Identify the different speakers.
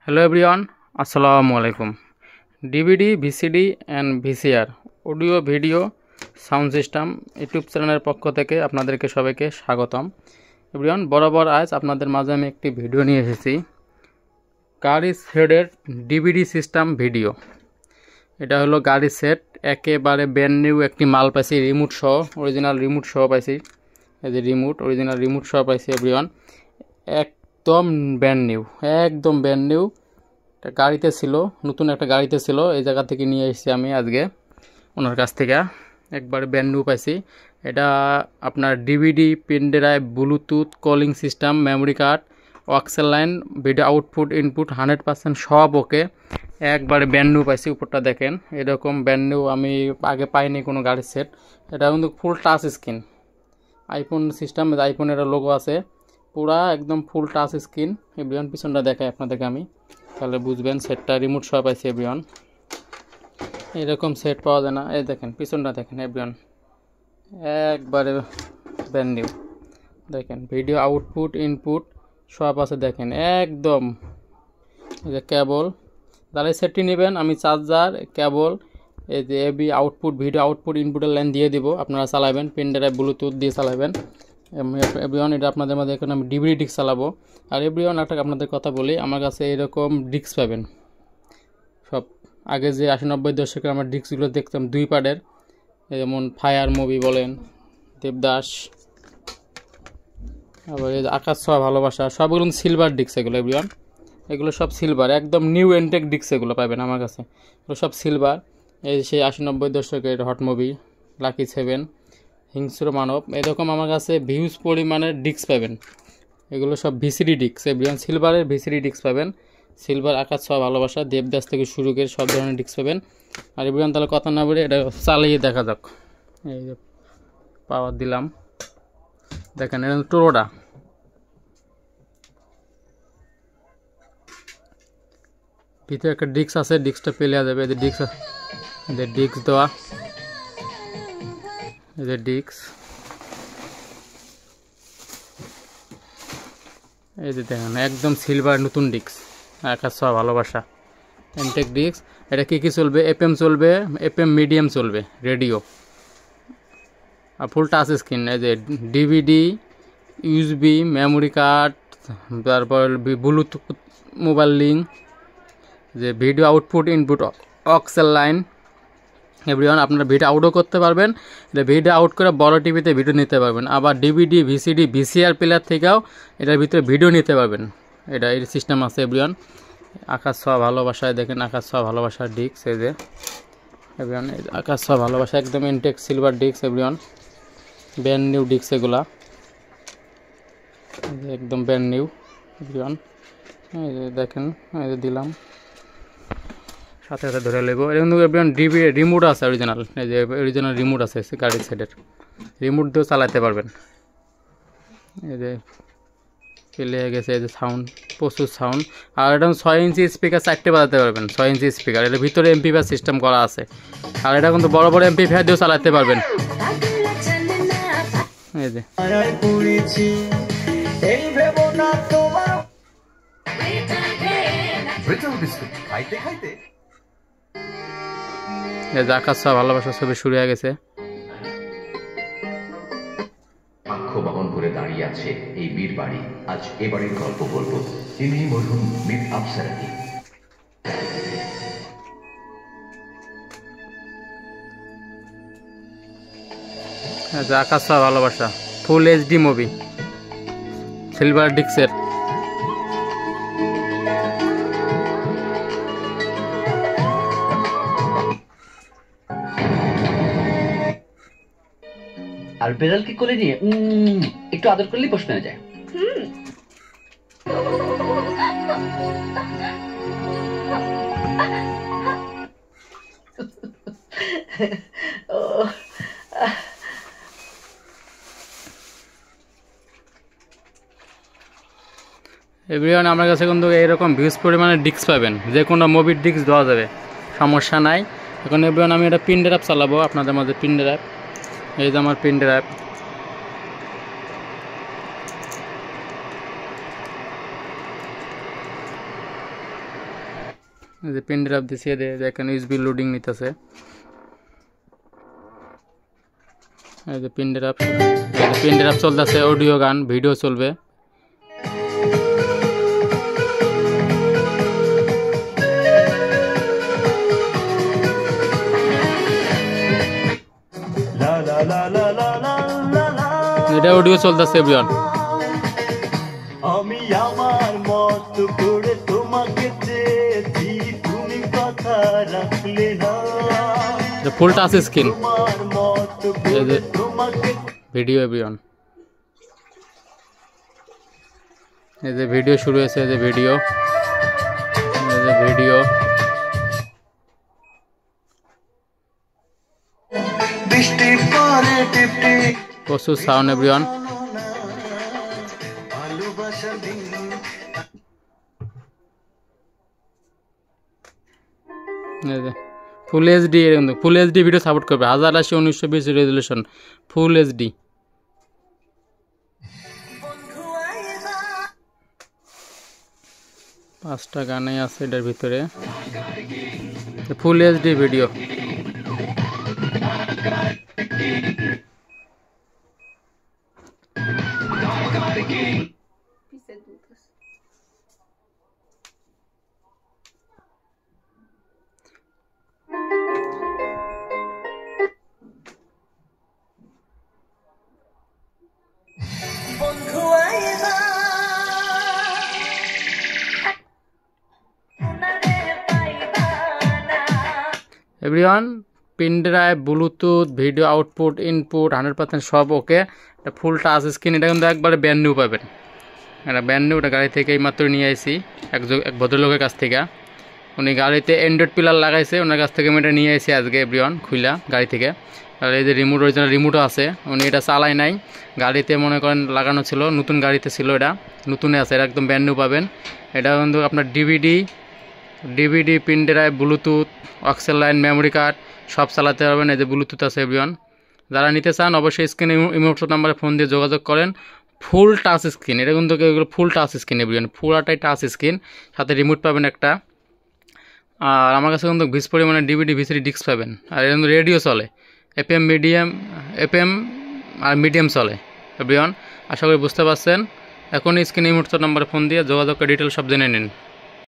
Speaker 1: Hello everyone, Assalamu alaikum. DVD, VCD and VCR audio video sound system YouTube চ্যানেলের পক্ষ থেকে আপনাদেরকে সবাইকে স্বাগতম। এভরিওয়ান, বরাবর আজ আপনাদের মাঝে আমি একটি ভিডিও নিয়ে এসেছি গাড়ির সেটের ডিভিডি সিস্টেম ভিডিও। এটা হলো গাড়ির সেট, একেবারে ব্র্যান্ড নিউ একটি মাল পাইছি, রিমোট সহ, অরিজিনাল রিমোট সহ পাইছি। এই যে রিমোট, অরিজিনাল রিমোট সহ পাইছি এভরিওয়ান, একদম ব্র্যান্ড নিউ। একটা গাড়িতে ছিল, নতুন একটা গাড়িতে ছিল, এই জায়গা থেকে নিয়ে এসেছি আমি আজকে ওনার কাছ থেকে, একবারে ব্র্যান্ড নিউ পাইছি। এটা আপনার DVD, pen drive, bluetooth, calling system, memory card, অক্সেল লাইন, ভিডিও আউটপুট ইনপুট 100% সব ওকে, একবারে ব্র্যান্ড নিউ পাইছি। উপরটা দেখেন, এরকম ব্র্যান্ড নিউ আমি আগে পাইনি কোনো গাড়ির সেট। এটা কিন্তু ফুল টাচ স্ক্রিন, আইফোন সিস্টেম, আইফোনের লোগো আছে, পুরা একদম ফুল টাচ স্ক্রিন। এভরিওয়ান পিছনটা দেখাই আপনাদেরকে আমি, তাহলে বুঝবেন সেটটা রিমোট সহ পাইছি এভরিওয়ান। এরকম সেট পাওয়া যায় না। এই দেখেন পিছনটা দেখেন এভরিওয়ান, একবারে ব্র্যান্ড নিউ। দেখেন ভিডিও আউটপুট ইনপুট সব আছে, দেখেন একদম। এই যে কেবল, যারা এই সেটটি নেবেন আমি চার্জার, কেবল, এই যে এবি আউটপুট, ভিডিও আউটপুট ইনপুটের লাইন দিয়ে দিব, আপনারা চালাবেন, পেন ড্রাইভ ব্লুটুথ দিয়ে চালাবেন এভরিওয়ান। এটা আপনাদের মধ্যে এখন আমি ডিভিডি ডিস্ক চালাবো। আর এভরিওয়ান একটা আপনাদের কথা বলি, আমার কাছে এরকম ডিস্ক পাবেন সব। আগে যে 80-90 দশকের আমার ডিস্কগুলো দেখতাম 2 পার্টের, যেমন ফায়ার মুভি বলেন, দেবদাস, আবার এই আকাশ ছোঁয়া ভালোবাসা, সবগুলো সিলভার ডিস্ক এগুলো এভরিওয়ান। এগুলো সব সিলভার, একদম নিউ এনটেক ডিস্ক এগুলো পাবেন আমার কাছে, এগুলো সব সিলভার। এই সেই 80-90 দশকের হট মুভি, লাকি 7, হিংস্র মানব, এরকম আমার কাছে ভিউজ পরিমাণের ডিস্ক পাবেন। এগুলো সব ভিসিডি ডিস্ক এভরিওয়ান, সিলভারের ভিসিডি ডিস্ক পাবেন। সিলভার, আকাশ ছোঁয়া ভালোবাসা, দেবদাস থেকে শুরু করে সব ধরনের ডিস্ক পাবেন। আর এভরিওয়ান তাহলে কথা না বলে এটা চালিয়ে দেখা যাক। এই যে পাওয়ার দিলাম, দেখেন এটা টোরোডা, ভিতরে একটা ডিস্ক আছে, ডিস্কটা পেলে যাবে। এই যে ডিস্ক, এই যে ডিস্ক দেওয়া, এই যে ডিস্ক, এই যে দেখেন একদম সিলভার নতুন ডিস্ক, আকাশ ছোঁয়া ভালোবাসা এনটেক ডিস্ক। এটা কী চলবে? এফএম চলবে, এফএম মিডিয়াম চলবে, রেডিও, আর ফুল টাচ স্ক্রিন। এই যে ডিভিডি, ইউএসবি, মেমোরি কার্ড, তারপর ব্লুটুথ মোবাইল লিঙ্ক, যে video output input অক্সেল line everyone. আপনারা ভিডিও আউটও করতে পারবেন, এটা ভিডিও আউট করে বড় টিভিতে ভিডিও নিতে পারবেন। আবার ডিভিডি, ভিসিডি, ভিসিআর প্লেয়ার থেকেও এটার ভিতরে ভিডিও নিতে পারবেন, এটা এই সিস্টেম আছে এভরিওয়ান। আকাশ ছোঁয়া ভালোবাসায় দেখেন, আকাশ ছোঁয়া ভালোবাসার ডিস্ক, এই যে এভরিওয়ান, আকাশ ছোঁয়া ভালোবাসা একদম intact silver disc everyone, brand new disc এগুলা, একদম ব্র্যান্ড নিউ এভরিওয়ান। এই যে দেখেন, এই যে দিলাম, সাথে সাথে ধরে নেব। এর কিন্তু এভরিওয়ান রিমোট আছে অরিজিনাল, এই যে অরিজিনাল রিমোট আছে গাড়ির সেটের, রিমোট দিয়েও চালাতে পারবেন। এই যে পেলে গেছে, এই যে সাউন্ড, প্রচুর সাউন্ড। আর এটা 6 ইঞ্চি স্পিকার, 4টে বাজাতে পারবেন, 6 ইঞ্চি স্পিকার। এর ভিতরে এমপিফায়ার সিস্টেম করা আছে, আর এটা কিন্তু বড় বড় এমপিফায়ার দিয়েও চালাতে পারবেন। এই যে আকাশ ছোঁয়া ভালোবাসার ছবি শুরু হয়ে গেছে।
Speaker 2: বহন করে দাঁড়িয়ে আছে এই বীর বাড়ি। আজ এ বাড়ির গল্প বলবো, ইনি মরহুম বীর আফসারানী।
Speaker 1: আকাশ ছোঁয়া ভালোবাসা ফুল এইচডি মুভি, সিলভার ডিস্কের।
Speaker 3: আর বেড়ালকে কোলে নিয়ে একটু আদর করলেই পোষ মেনে যায়।
Speaker 1: এভরিওয়ান আমার কাছে কিন্তু এইরকম ভিউজ পরিমাণে ডিস্ক পাবেন, যে কোনো মুভির ডিস্ক দেওয়া যাবে, সমস্যা নাই। এখন এভরিওয়ান আমি এটা পিন ড্রাইভ চালাবো আপনাদের মাঝে, পিন ড্রাইভ। এই যে আমার পিন ড্রাইভ, এই যে পেন ড্রাইভ দিছি, দেখেন ইউএসবি লোডিং নিতেছে। এই যে পেন ড্রাইভ চলতেছে, অডিও গান ভিডিও চলবে। এটা অডিও চলতেছে এভরিওয়ান।
Speaker 4: আমি আমার মত করে তোমাকে চেয়েছি, তুমি কথা রাখলে না।
Speaker 1: ফুল টাচ স্ক্রিন
Speaker 4: তোমার মত করে তোমাকে
Speaker 1: ভিডিও এভরিওয়ান। এই যে ভিডিও শুরু হয়েছে, এই যে ভিডিও
Speaker 4: বৃষ্টি পরে টিপটি
Speaker 1: প্রচুর সাউন্ড এভরিওয়ান।
Speaker 4: ভালোবাসার দিন।
Speaker 1: ফুল এইচডি, ফুল এইচডি ভিডিও সাপোর্ট করবে, 1080x1920 রেজুলেশন, ফুল এইচডি। পাঁচটা গানে আছে এটার ভিতরে, full HD video. Everyone, pen drive, Bluetooth, video output, input 100% সব ওকে। এটা ফুল টাচ স্ক্রিন, এটা কিন্তু একবারে ব্র্যান্ড নিউ পাবেন। এটা ব্র্যান্ড নিউ, এটা গাড়ি থেকে এইমাত্র নিয়ে আসি এক ভদ্রলোকের কাছ থেকে। উনি গাড়িতে অ্যান্ড্রয়েড পিলার লাগাইছে, ওনার কাছ থেকে আমি এটা নিয়ে আসি আজকে এভরিওয়ান খুইলা গাড়ি থেকে। আর এই যে রিমোট, অরিজিনাল রিমোটও আছে, উনি এটা চালাই নাই, গাড়িতে মনে করেন লাগানো ছিল, নতুন গাড়িতে ছিল, এটা নতুনে আছে, এটা একদম ব্র্যান্ড নিউ পাবেন। এটা কিন্তু আপনার DVD, pen drive, Bluetooth, অক্সেল line, memory card সব চালাতে পারবেন। এই যে ব্লুটুথ আছে এভরিওয়ান। যারা নিতে চান অবশ্যই স্ক্রিনে ইমোশন নাম্বারে ফোন দিয়ে যোগাযোগ করেন। ফুল টাচ স্ক্রিন, এটা কিন্তু ফুল টাচ স্ক্রিন এভরিওয়ান, পুরাটাই টাচ স্ক্রিন, সাথে রিমোট পাবেন একটা। আর আমার কাছে কিন্তু বেশ পরিমাণে ডিভিডি ভিসিডি ডিস্ক পাবেন। আর এর কিন্তু রেডিও চলে, এফএম আর মিডিয়াম চলে এভরিওয়ান। আশা করি বুঝতে পারছেন। এখন স্ক্রিনে ইমোশন নাম্বারে ফোন দিয়ে যোগাযোগ করে ডিটেল সব জেনে নিন।